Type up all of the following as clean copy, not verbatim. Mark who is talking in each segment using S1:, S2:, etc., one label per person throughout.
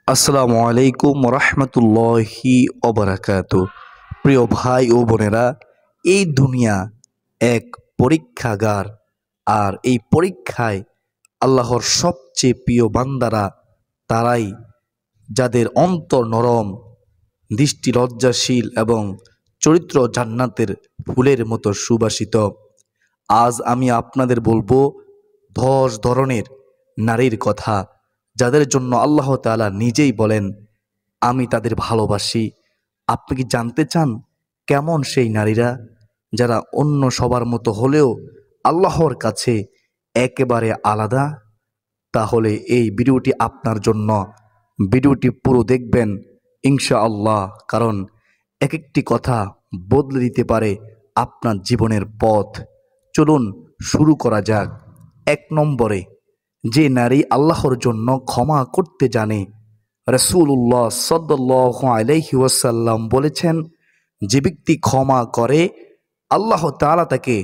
S1: আসসালামু আলাইকুম রহমতুল্লাহি ওবারাকাতু। প্রিয় ভাই ও বোনেরা, এই দুনিয়া এক পরীক্ষাগার। আর এই পরীক্ষায় আল্লাহর সবচেয়ে প্রিয় বান্দারা তারাই যাদের অন্তর নরম, দৃষ্টি লজ্জাশীল এবং চরিত্র জান্নাতের ফুলের মতো সুবাসিত। আজ আমি আপনাদের বলবো 10 ধরনের নারীর কথা, যাদের জন্য আল্লাহ তাআলা নিজেই বলেন আমি তাদের ভালোবাসি। আপনি কি জানতে চান কেমন সেই নারীরা, যারা অন্য সবার মতো হলেও আল্লাহর কাছে একেবারে আলাদা? তাহলে এই ভিডিওটি আপনার জন্য। ভিডিওটি পুরো দেখবেন ইনশাআল্লাহ, কারণ এক একটি কথা বদলে দিতে পারে আপনার জীবনের পথ। চলুন শুরু করা যাক। 1 নম্বরে, যে নারী আল্লাহর জন্য ক্ষমা করতে জানে। রাসূলুল্লাহ সাল্লাল্লাহু আলাইহি ওয়াসাল্লাম বলেছেন, যে ব্যক্তি ক্ষমা করে আল্লাহ তাআলা তাকে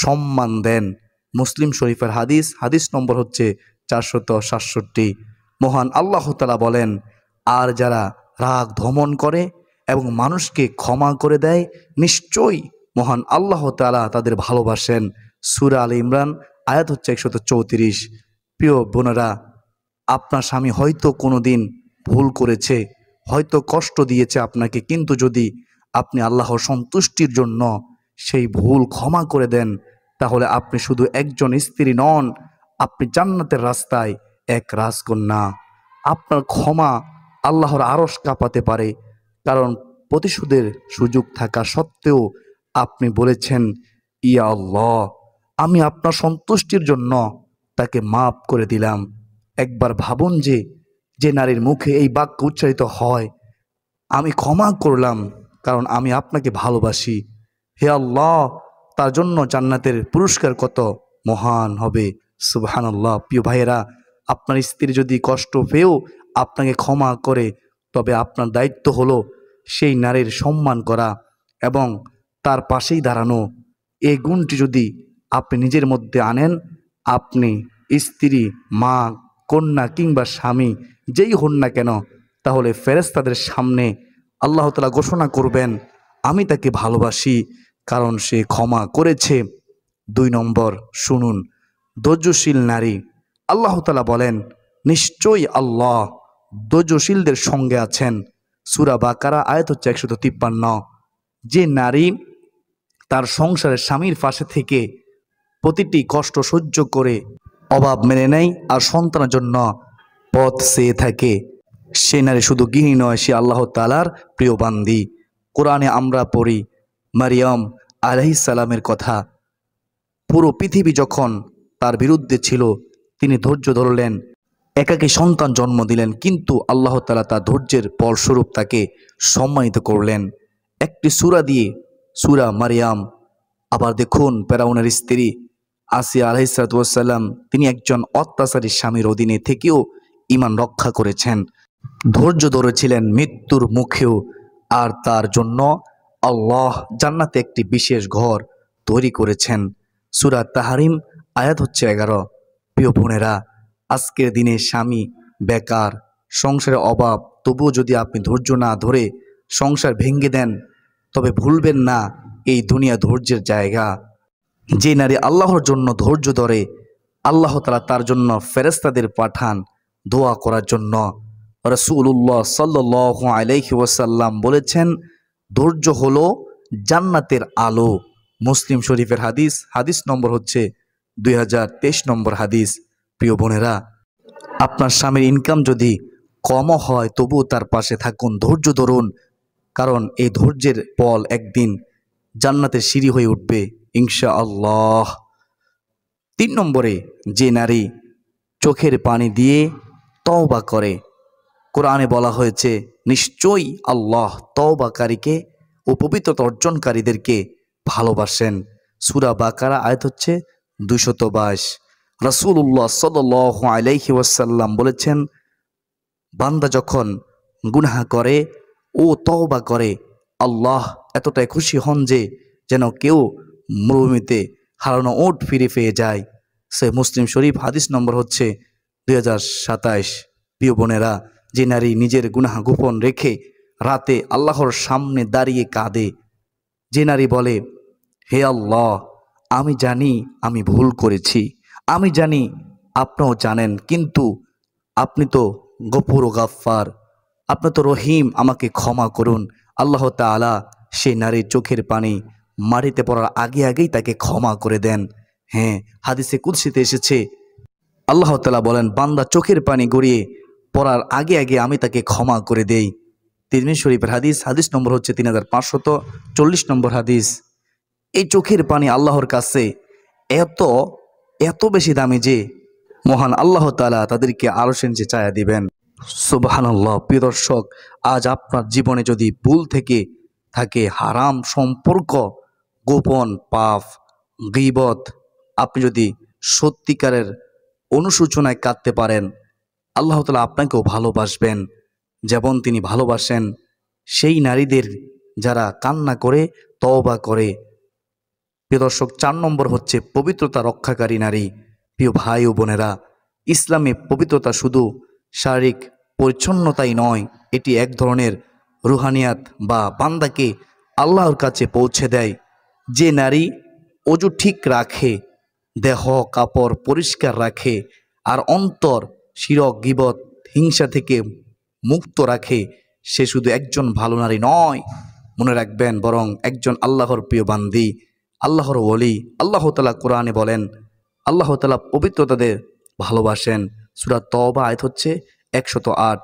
S1: সম্মান দেন। মুসলিম শরীফের হাদিস, হাদিস নম্বর হচ্ছে 467। মহান আল্লাহ তাআলা বলেন, আর যারা রাগ দমন করে এবং মানুষকে ক্ষমা করে দেয়, নিশ্চয়ই মহান আল্লাহ তাআলা তাদের ভালোবাসেন। সূরা আলে ইমরান আয়াত হচ্ছে 134। প্রিয় বোনেরা, আপনার স্বামী হয়তো কোনো দিন ভুল করেছে, হয়তো কষ্ট দিয়েছে আপনাকে, কিন্তু যদি আপনি আল্লাহর সন্তুষ্টির জন্য সেই ভুল ক্ষমা করে দেন, তাহলে আপনি শুধু একজন স্ত্রী নন, আপনি জান্নাতের রাস্তায় এক রাজকন্যা। আপনার ক্ষমা আল্লাহর আরশ কাঁপাতে পারে, কারণ প্রতিশোধের সুযোগ থাকা সত্ত্বেও আপনি বলেছেন, ইয়া আল্লাহ, আমি আপনার সন্তুষ্টির জন্য তাকে মাফ করে দিলাম। একবার ভাবুন, যে নারীর মুখে এই বাক্য উচ্চারিত হয়, আমি ক্ষমা করলাম কারণ আমি আপনাকে ভালোবাসি, হে আল্লাহ, তার জন্য জান্নাতের পুরস্কার কত মহান হবে। সুবহানাল্লাহ। প্রিয় ভাইয়েরা, আপনার স্ত্রী যদি কষ্ট পেয়েও আপনাকে ক্ষমা করে, তবে আপনার দায়িত্ব হলো সেই নারীর সম্মান করা এবং তার পাশেই দাঁড়ানো। এই গুণটি যদি আপনি নিজের মধ্যে আনেন, আপনি স্ত্রী, মা, কন্যা কিংবা স্বামী যেই হন না কেন, তাহলে ফেরেশতাদের সামনে আল্লাহ তাআলা ঘোষণা করবেন, আমি তাকে ভালোবাসি কারণ সে ক্ষমা করেছে। 2 নম্বর, শুনুন, ধৈর্যশীল নারী। আল্লাহ তাআলা বলেন, নিশ্চয়ই আল্লাহ ধৈর্যশীলদের সঙ্গে আছেন। সূরা বাকারা আয়াত হচ্ছে 153। যে নারী তার সংসারের স্বামীর পাশে থেকে প্রতিটি কষ্ট সহ্য করে অভাব মেনে নেয় আর সন্তানের জন্য পথ চেয়ে থাকে, সে নারী শুধু গৃহিণী নয়, সে আল্লাহ তাআলার প্রিয় বান্দি। কোরআনে আমরা পড়ি মারিয়াম আলাইহিস সালামের কথা। পুরো পৃথিবী যখন তার বিরুদ্ধে ছিল, তিনি ধৈর্য ধরলেন, একাকী সন্তান জন্ম দিলেন, কিন্তু আল্লাহ তাআলা তার ধৈর্যের ফলস্বরূপ তাকে সম্মানিত করলেন একটি সূরা দিয়ে, সূরা মারিয়াম। আবার দেখুন, ফেরাউনের স্ত্রী আসিয়া আলাইহিস সালাম, তিনি একজন অত্যাচারী স্বামীর অধীনে থেকেও ঈমান রক্ষা করেছেন, ধৈর্য ধরেছিলেন মৃত্যুর মুখেও। আর তার জন্য আল্লাহ জান্নাতে একটি বিশেষ ঘর তৈরি করেছেন। সূরা তাহরিম আয়াত হচ্ছে 11। প্রিয় বোনেরা, আজকের দিনে স্বামী বেকার, সংসারে অভাব, তবুও যদি আপনি ধৈর্য না ধরে সংসার ভেঙে দেন, তবে ভুলবেন না এই দুনিয়া ধৈর্যের জায়গা। যে নারী আল্লাহর জন্য ধৈর্য ধরে, আল্লাহ তাআলা তার জন্য ফেরেশতাদের পাঠান দোয়া করার জন্য। রাসূলুল্লাহ সাল্লাল্লাহু আলাইহি ওয়াসাল্লাম বলেছেন, ধৈর্য হলো জান্নাতের আলো। মুসলিম শরীফের হাদিস, হাদিস নম্বর হচ্ছে 2023 নম্বর হাদিস। প্রিয় বোনেরা, আপনার স্বামীর ইনকাম যদি কমও হয়, তবুও তার পাশে থাকুন, ধৈর্য ধরুন, কারণ এই ধৈর্যের ফল একদিন জান্নাতের সিঁড়ি হয়ে উঠবে ইনশাআল্লাহ। 3 নম্বরে, যে নারী চোখের পানি দিয়ে তওবা করে। কোরআনে বলা হয়েছে, নিশ্চয়ই আল্লাহ তওবাকারীকে ও পবিত্রতা অর্জনকারীদেরকে ভালোবাসেন। সূরা বাকারা আয়াত হচ্ছে 222। রাসূলুল্লাহ সাল্লাল্লাহু আলাইহি ওয়াসাল্লাম বলেছেন, বান্দা যখন গুনাহ করে ও তওবা করে, আল্লাহ এতটাই খুশি হন যে যেন কেউ মরুভূমিতে হারানো ওট ফিরে পেয়ে যায়। সে মুসলিম শরীফ, হাদিস নম্বর হচ্ছে 2027। প্রিয় বোনেরা, যে নারী নিজের গুনাহ গোপন রেখে রাতে আল্লাহর সামনে দাঁড়িয়ে কাঁদে, যে নারী বলে, হে আল্লাহ, আমি জানি আমি ভুল করেছি, আমি জানি আপনিও জানেন, কিন্তু আপনি তো গফুর ও গাফফার, আপনি তো রহিম, আমাকে ক্ষমা করুন। আল্লাহ তাআলা সেই নারীর চোখের পানি মাটিতে পড়ার আগে আগেই তাকে ক্ষমা করে দেন। হ্যাঁ, হাদিসে কুদসিতে এসেছে, আল্লাহ তাআলা বলেন, বান্দা চোখের পানি গড়িয়ে পড়ার আগে আগে আমি তাকে ক্ষমা করে দেই। তিরমিজি শরীফের হাদিস, হাদিস নম্বর হচ্ছে 3540 নম্বর হাদিস। এই চোখের পানি আল্লাহর কাছে এত এত বেশি দামি যে মহান আল্লাহ তাআলা তাদেরকে আরশের নিচে চায়া দিবেন। সুবহানাল্লাহ। প্রিয় দর্শক, আজ আপনার জীবনে যদি ভুল থেকে থাকে, হারাম সম্পর্ক, গোপন পাপ, গীবত, আপনি যদি সত্যিকারের অনুশোচনায় কাঁদতে পারেন, আল্লাহ তাআলা আপনাকেও ভালোবাসবেন যেমন তিনি ভালোবাসেন সেই নারীদের যারা কান্না করে তওবা করে। প্রিয় দর্শক, 4 নম্বর হচ্ছে পবিত্রতা রক্ষাকারী নারী। প্রিয় ভাই ও বোনেরা, ইসলামে পবিত্রতা শুধু শারীরিক পরিচ্ছন্নতাই নয়, এটি এক ধরনের রুহানিয়াত বা বান্দাকে আল্লাহর কাছে পৌঁছে দেয়। যে নারী অজু ঠিক রাখে, দেহ কাপড় পরিষ্কার রাখে, আর অন্তর শিরক গীবত হিংসা থেকে মুক্ত রাখে, সে শুধু একজন ভালো নারী নয়, মনে রাখবেন, বরং একজন আল্লাহর প্রিয় বান্দি, আল্লাহর ওলি। আল্লাহ তাআলা কোরআনে বলেন, আল্লাহ তাআলা পবিত্রতাদের ভালোবাসেন। সূরা তওবা আয়াত হচ্ছে 108।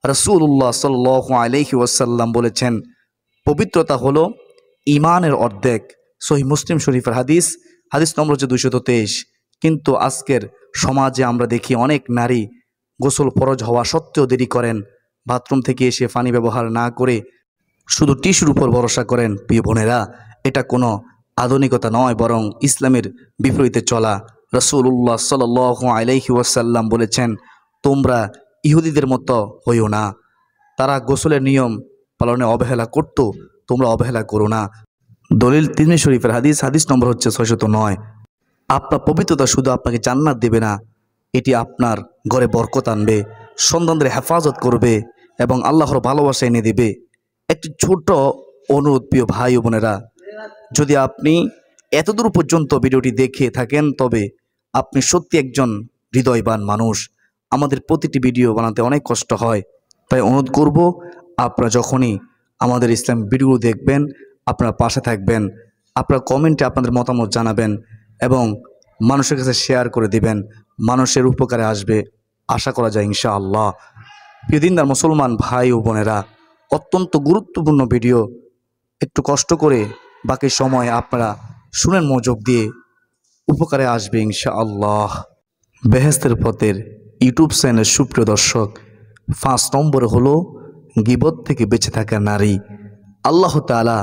S1: রাসূলুল্লাহ সাল্লাল্লাহু আলাইহি ওয়াসাল্লাম বলেছেন, পবিত্রতা হলো ঈমানের অর্ধেক। সহিহ মুসলিম শরীফের হাদিস, হাদিস নম্বর হচ্ছে 223। কিন্তু আজকের সমাজে আমরা দেখি অনেক নারী গোসল ফরজ হওয়া সত্ত্বেও দেরি করেন, বাথরুম থেকে এসে পানি ব্যবহার না করে শুধু টিস্যুর উপর ভরসা করেন। প্রিয় বোনেরা, এটা কোনো আধুনিকতা নয়, বরং ইসলামের বিপরীতে চলা। রাসূলুল্লাহ সাল্লাল্লাহু আলাইহি ওয়াসাল্লাম বলেছেন, তোমরা ইহুদিদের মতো হইও না, তারা গোসলের নিয়ম পালনে অবহেলা করত, তোমরা অবহেলা করো না। দলিল তিরমিজি শরীফের হাদিস, হাদিস নম্বর হচ্ছে 609। আপনার পবিত্রতা শুধু আপনাকে জান্নাত দেবে না, এটি আপনার ঘরে বরকত আনবে, সন্তানদের হেফাজত করবে এবং আল্লাহর ভালোবাসা এনে দেবে। একটি ছোট অনুরোধ প্রিয় ভাই ও বোনেরা, যদি আপনি এতদূর পর্যন্ত ভিডিওটি দেখে থাকেন, তবে আপনি সত্যি একজন হৃদয়বান মানুষ। আমাদের প্রতিটি ভিডিও বানাতে অনেক কষ্ট হয়, তাই অনুরোধ করব, আপনারা যখনই আমাদের ইসলাম ভিডিও দেখবেন, আপনারা পাশে থাকবেন, আপনারা কমেন্টে আপনাদের মতামত জানাবেন এবং মানুষের কাছে শেয়ার করে দিবেন, মানুষের উপকারে আসবে আশা করা যায় ইনশাআল্লাহ। প্রিয় দিনদার মুসলমান ভাই ও বোনেরা, অত্যন্ত গুরুত্বপূর্ণ ভিডিও, একটু কষ্ট করে বাকি সময় আপনারা শুনেন মনোযোগ দিয়ে, উপকারে আসবে ইনশাআল্লাহ। বেহেশতের পথের ইউটিউব চ্যানেল সুপ্রিয় দর্শক, 5 নম্বরে হলো গীবত থেকে বেঁচে থাকা নারী। আল্লাহ তাআলা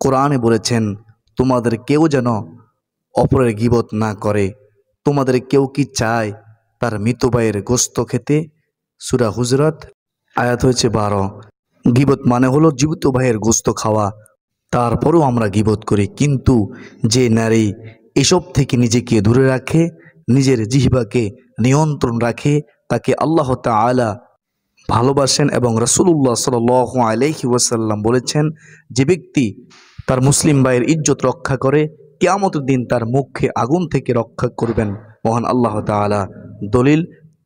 S1: কোরআনে বলেছেন, তোমাদের কেউ যেন অপরের গীবত না করে। তোমাদের কেউ কি চায় তার মৃত ভাইয়ের গোশত খেতে? সূরা হুজরাত আয়াত হয়েছে 12। গীবত মানে হলো জীবিত ভাইয়ের গোশত খাওয়া। তারপরও আমরা গীবত করি, কিন্তু যে নারী এসব থেকে নিজেকে দূরে রাখে, নিজের জিহ্বাকে নিয়ন্ত্রণ রাখে, তাকে আল্লাহ তাআলা ভালোবাসেন এবং রাসূলুল্লাহ সাল্লাল্লাহু আলাইহি ওয়াসাল্লাম বলেছেন, যে ব্যক্তি তার মুসলিম ভাইয়ের ইজ্জত রক্ষা করে, কিয়ামতের দিন তার মুখে আগুন থেকে রক্ষা করবেন মহান আল্লাহ তাআলা। দলিল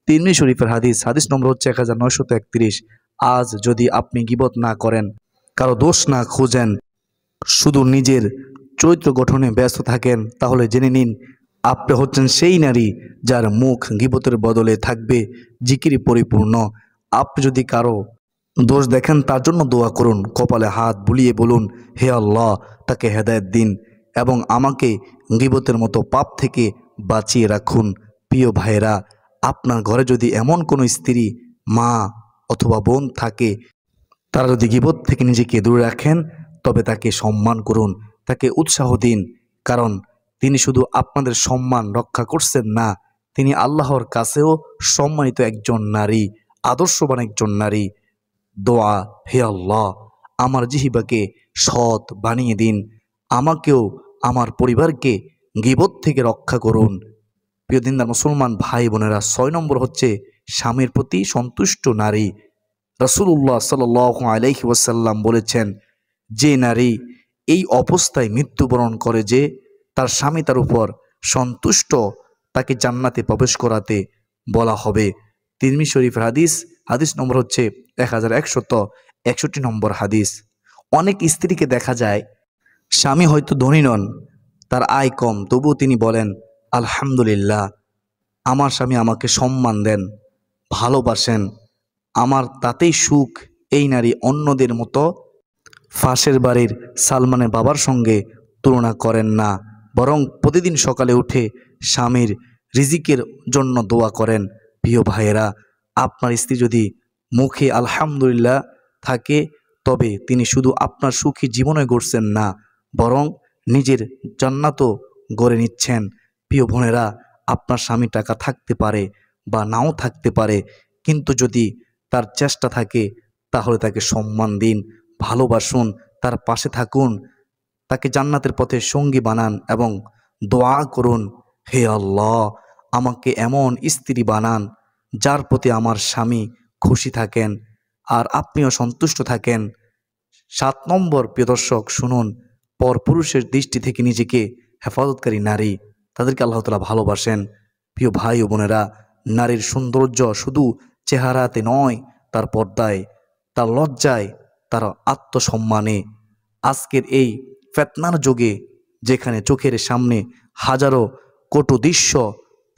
S1: তিরমিজি শরীফের হাদিস, হাদিস নম্বর হচ্ছে 1931। আজ যদি আপনি গীবত না করেন, কারো দোষ না খুঁজেন, শুধু নিজের চরিত্র গঠনে ব্যস্ত থাকেন, তাহলে জেনে নিন আপনি হচ্ছেন সেই নারী যার মুখ গীবতের বদলে থাকবে জিকিরে পরিপূর্ণ। আপনি যদি কারো দোষ দেখেন, তার জন্য দোয়া করুন, কপালে হাত বুলিয়ে বলুন, হে আল্লাহ, তাকে হেদায়েত দিন এবং আমাকে গীবতের মতো পাপ থেকে বাঁচিয়ে রাখুন। প্রিয় ভাইরা, আপনার ঘরে যদি এমন কোনো স্ত্রী, মা অথবা বোন থাকে, তারা যদি গীবত থেকে নিজেকে দূরে রাখেন, তবে তাকে সম্মান করুন, তাকে উৎসাহ দিন, কারণ তিনি শুধু আপনাদের সম্মান রক্ষা করছেন না, তিনি আল্লাহর কাছেও সম্মানিত একজন নারী, আদর্শবান একজন নারী। দোয়া, হে আল্লাহ, আমার জিহ্বাকে সৎ বানিয়ে দিন, আমাকেও আমার পরিবারকে গীবত থেকে রক্ষা করুন। প্রিয় দিনদার মুসলমান ভাই বোনেরা, 6 নম্বর হচ্ছে স্বামীর প্রতি সন্তুষ্ট নারী। রাসূলুল্লাহ সাল্লাল্লাহু আলাইহি ওয়াসাল্লাম বলেছেন, যে নারী এই অবস্থায় মৃত্যুবরণ করে যে তার স্বামী তার উপর সন্তুষ্ট, তাকে জান্নাতে প্রবেশ করাতে বলা হবে। তিরমিজি শরীফের হাদিস, হাদিস নম্বর হচ্ছে 1161 নম্বর হাদিস। অনেক স্ত্রীকে দেখা যায় স্বামী হয়তো ধনী নন, তার আয় কম, তবুও তিনি বলেন আলহামদুলিল্লাহ, আমার স্বামী আমাকে সম্মান দেন, ভালোবাসেন, আমার তাতেই সুখ। এই নারী অন্যদের মতো ফাঁসের বাড়ির সালমানের বাবার সঙ্গে তুলনা করেন না, বরং প্রতিদিন সকালে উঠে স্বামীর রিজিকের জন্য দোয়া করেন। প্রিয় ভাইয়েরা, আপনার স্ত্রী যদি মুখে আলহামদুলিল্লাহ থাকে, তবে তিনি শুধু আপনার সুখী জীবনে গড়ছেন না, বরং নিজের জান্নাতও গড়ে নিচ্ছেন। প্রিয় বোনেরা, আপনার স্বামী টাকা থাকতে পারে বা নাও থাকতে পারে, কিন্তু যদি তার চেষ্টা থাকে তাহলে তাকে সম্মান দিন, ভালোবাসুন, তার পাশে থাকুন, তাকে জান্নাতের পথে সঙ্গী বানান এবং দোয়া করুন, হে আল্লাহ, আমাকে এমন স্ত্রী বানান যার প্রতি আমার স্বামী খুশি থাকেন আর আপনিও সন্তুষ্ট থাকেন। 7 নম্বর, প্রিয় দর্শক শুনুন, পরপুরুষের দৃষ্টি থেকে নিজেকে হেফাজতকারী নারী, তাদেরকে আল্লাহ তাআলা ভালোবাসেন। প্রিয় ভাই ও বোনেরা, নারীর সৌন্দর্য শুধু চেহারাতে নয়, তার পর্দায়, তার লজ্জায়, তার আত্মসম্মানে। আজকের এই ফেতনার যুগে, যেখানে চোখের সামনে হাজারো কটু দৃশ্য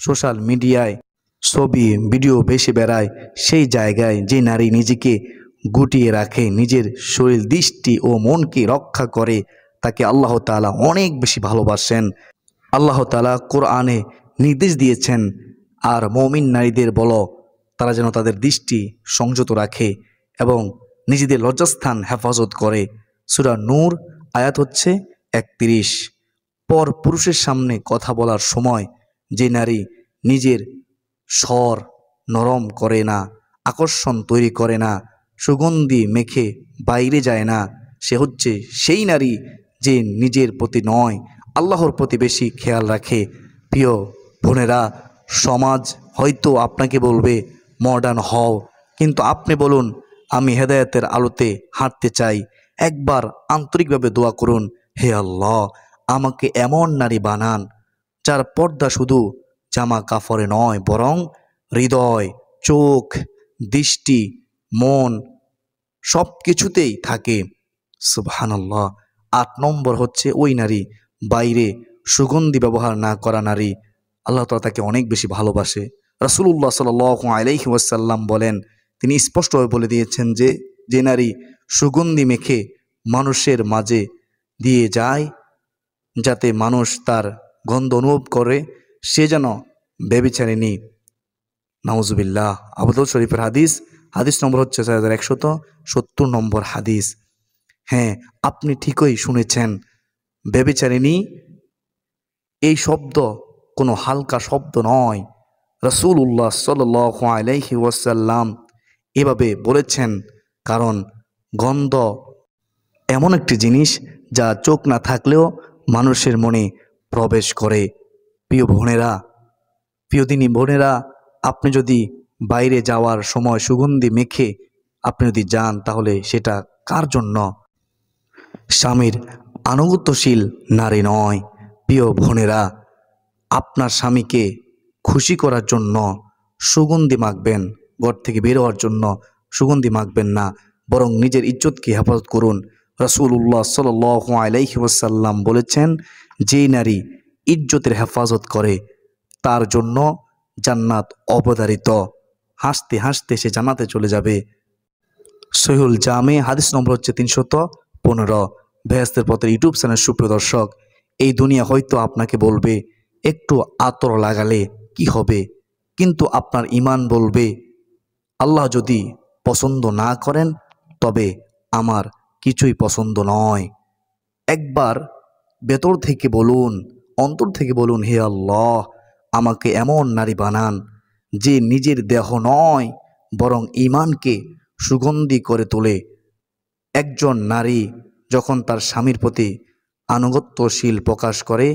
S1: সোশ্যাল মিডিয়ায় ছবি ভিডিও বেশি বেড়ায়, সেই জায়গায় যে নারী নিজেকে গুটিয়ে রাখে, নিজের শরীর, দৃষ্টি ও মনকে রক্ষা করে, তাকে আল্লাহ তাআলা অনেক বেশি ভালোবাসেন। আল্লাহ তাআলা কোরআনে নির্দেশ দিয়েছেন, আর মুমিন নারীদের বলো তারা যেন তাদের দৃষ্টি সংযত রাখে এবং নিজেদের লজ্জাস্থান হেফাজত করে। সূরা নূর আয়াত হচ্ছে 31। পর পুরুষের সামনে কথা বলার সময় যে নারী নিজের স্বর নরম করে না, আকর্ষণ তৈরি করে না, সুগন্ধি মেখে বাইরে যায় না, সে হচ্ছে সেই নারী যে নিজের প্রতি নয়, আল্লাহর প্রতি বেশি খেয়াল রাখে। প্রিয় বোনেরা, সমাজ হয়তো আপনাকে বলবে মডার্ন হও, কিন্তু আপনি বলুন আমি হেদায়েতের আলোতে হাঁটতে চাই। একবার আন্তরিকভাবে দোয়া করুন, হে আল্লাহ, আমাকে এমন নারী বানান যার পর্দা শুধু জামা কাপড়ে নয়, বরং হৃদয়, চোখ, দৃষ্টি, মন, সব কিছুতেই থাকে। সুবহানাল্লাহ। 8 নম্বর হচ্ছে ওই নারী, বাইরে সুগন্ধি ব্যবহার না করা নারী, আল্লাহ তাআলা তাকে অনেক বেশি ভালোবাসে। রাসূলুল্লাহ সাল্লাল্লাহু আলাইহি ওয়াসাল্লাম বলেন, তিনি স্পষ্টভাবে বলে দিয়েছেন যে যে নারী সুগন্ধি মেখে মানুষের মাঝে দিয়ে যায় যাতে মানুষ তার গন্ধ অনুভব করে, সে যেন ব্যভিচারিণী। নাউজুবিল্লাহ। আবু দাউদ শরীফের হাদিস, হাদিস নম্বর হচ্ছে 4170 নম্বর হাদিস। হ্যাঁ, আপনি ঠিকই শুনেছেন, ব্যভিচারিণী এই শব্দ কোনো হালকা শব্দ নয়। রাসূলুল্লাহ সাল্লাল্লাহু আলাইহি ওয়াসাল্লাম এভাবে বলেছেন, কারণ গন্ধ এমন একটি জিনিস যা চোখ না থাকলেও মানুষের মনে প্রবেশ করে। প্রিয় বোনেরা, প্রিয় দিনী বোনেরা, আপনি যদি বাইরে যাওয়ার সময় সুগন্ধি মেখে আপনি যদি যান, তাহলে সেটা কার জন্য? স্বামীর আনুগত্যশীল নারী নয়। প্রিয় বোনেরা, আপনার স্বামীকে খুশি করার জন্য সুগন্ধি মাখবেন, ঘর থেকে বের হওয়ার জন্য সুগন্ধি মাখবেন না, বরং নিজের ইজ্জতকে হেফাজত করুন। রাসূলুল্লাহ সাল্লাল্লাহু আলাইহি ওয়াসাল্লাম বলেছেন, যেই নারী ইজ্জতের হেফাজত করে তার জন্য জান্নাত অবধারিত, হাসতে হাসতে সে জান্নাতে চলে যাবে। সহিহুল জামে হাদিস নম্বর হচ্ছে 315। বেহেশতের পথের ইউটিউব চ্যানেল সুপ্রিয় দর্শক, এই দুনিয়া হয়তো আপনাকে বলবে একটু আতর লাগালে কি হবে, কিন্তু আপনার ঈমান বলবে আল্লাহ যদি পছন্দ না করেন তবে আমার কিছুই পছন্দ নয়। একবার ভেতর থেকে বলুন, অন্তর থেকে বলুন, হে আল্লাহ, আমাকে এমন নারী বানান যে নিজের দেহ নয় বরং ঈমানকে সুগন্ধি করে তোলে। একজন নারী যখন তার স্বামীর প্রতি আনুগত্যশীল প্রকাশ করে,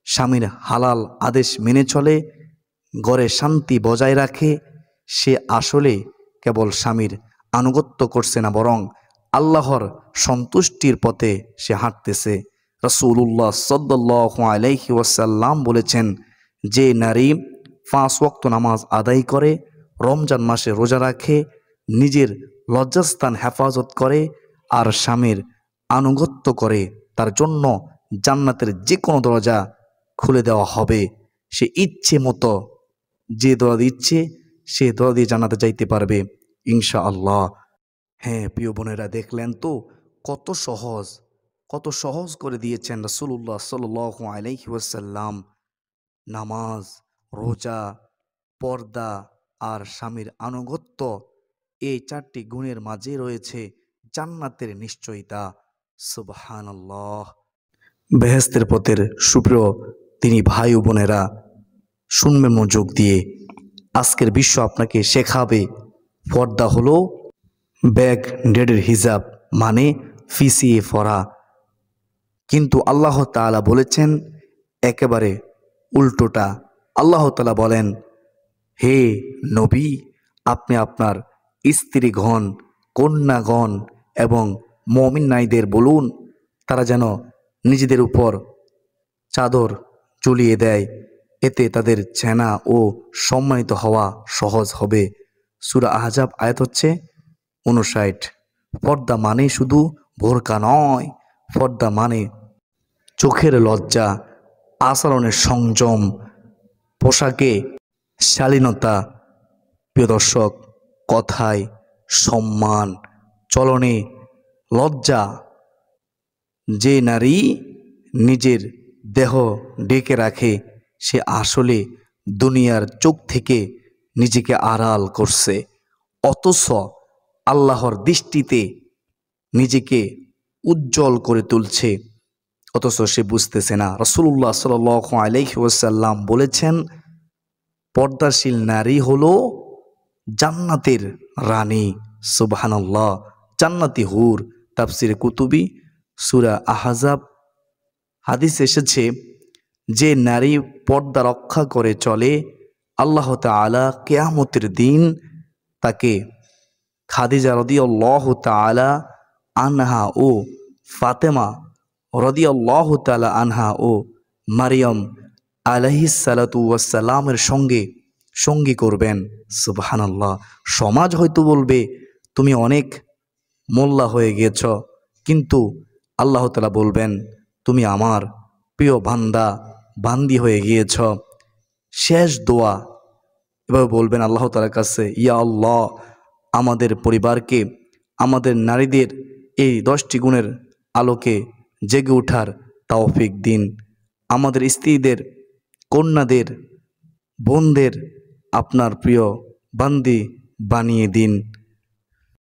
S1: স্বামীর হালাল আদেশ মেনে চলে, ঘরে শান্তি বজায় রাখে, সে আসলে কেবল স্বামীর আনুগত্য করছে না, বরং আল্লাহর সন্তুষ্টির পথে সে হাঁটতেছে। রাসূলুল্লাহ সাল্লাল্লাহু আলাইহি ওয়াসাল্লাম বলেছেন, যে নারী 5 ওয়াক্ত নামাজ আদায় করে, রমজান মাসে রোজা রাখে, নিজের লজ্জাস্থান হেফাজত করে আর স্বামীর আনুগত্য করে, তার জন্য জান্নাতের যে কোনো দরজা খুলে দেওয়া হবে। সে ইচ্ছে মতো যে দরজা দিচ্ছে সে দরজা দিয়ে জান্নাতে যাইতে পারবে ইনশাআল্লাহ। হ্যাঁ প্রিয় বোনেরা, দেখলেন তো কত সহজ করে দিয়েছেন রাসূলুল্লাহ সাল্লাল্লাহু আলাইহি ওয়াসাল্লাম। নামাজ, রোজা, পর্দা আর স্বামীর আনুগত্য, এই 4টি গুণের মাঝে রয়েছে জান্নাতের নিশ্চয়তা। সুবহানাল্লাহ। বেহেশতের পথের সুপ্রিয় তিনি ভাই ও বোনেরা, শুনবেন মনোযোগ দিয়ে। আজকের বিশ্ব আপনাকে শেখাবে পর্দা হলো ব্যাক ডেডের হিজাব, মানে ফিসিয়ে পড়া। কিন্তু আল্লাহ তাআলা বলেছেন একেবারে উল্টোটা। আল্লাহ তাআলা বলেন, হে নবী, আপনি আপনার স্ত্রীগণ, কন্যাগণ এবং মুমিন নারীদের বলুন তারা যেন নিজেদের উপর চাদর ঝুলিয়ে দেয়, এতে তাদের চেনা ও সম্মানিত হওয়া সহজ হবে। সূরা আহজাব আয়াত হচ্ছে 59। পর্দা মানে শুধু বোরকা নয়, পর্দা মানে চোখের লজ্জা, আচরণের সংযম, পোশাকে শালীনতা, প্রিয় দর্শক, কথায় সম্মান, চলনে লজ্জা। যে নারী নিজের দেহ ঢেকে রাখে সে আসলে দুনিয়ার চোখ থেকে নিজেকে আড়াল করছে, অথচ আল্লাহর দৃষ্টিতে নিজেকে উজ্জ্বল করে তুলছে, অথচ সে বুঝতেছে না। রাসূলুল্লাহ সাল্লাল্লাহু আলাইহি ওয়াসাল্লাম বলেছেন, পর্দাশীল নারী হলো জান্নাতের রানী। সুবহানাল্লাহ। জান্নাতি হুর, তাফসিরে কুতুবি, সূরা আহজাব। হাদিস এসেছে, যে নারী পর্দা রক্ষা করে চলে, আল্লাহ তাআলা কিয়ামতের দিন তাকে খাদিজা রাদিয়াল্লাহু তাআলা আনহা ও ফাতেমা রাদিয়াল্লাহু তাআলা আনহা ও মারিয়াম আলাইহিস সালাতু ওয়াস সালামের সঙ্গী করবেন। সুবহানাল্লাহ। সমাজ হয়তো বলবে তুমি অনেক মোল্লা হয়ে গিয়েছ, কিন্তু আল্লাহ তাআলা বলবেন তুমি আমার প্রিয় বান্দি হয়ে গিয়েছ। শেষ দোয়া এভাবে বলবেন আল্লাহ তাআলার কাছে, ইয়া আল্লাহ, আমাদের পরিবারকে, আমাদের নারীদের এই 10টি গুণের আলোকে জেগে ওঠার তৌফিক দিন। আমাদের স্ত্রীদের, কন্যাদের, বোনদের আপনার প্রিয় বান্দি বানিয়ে দিন।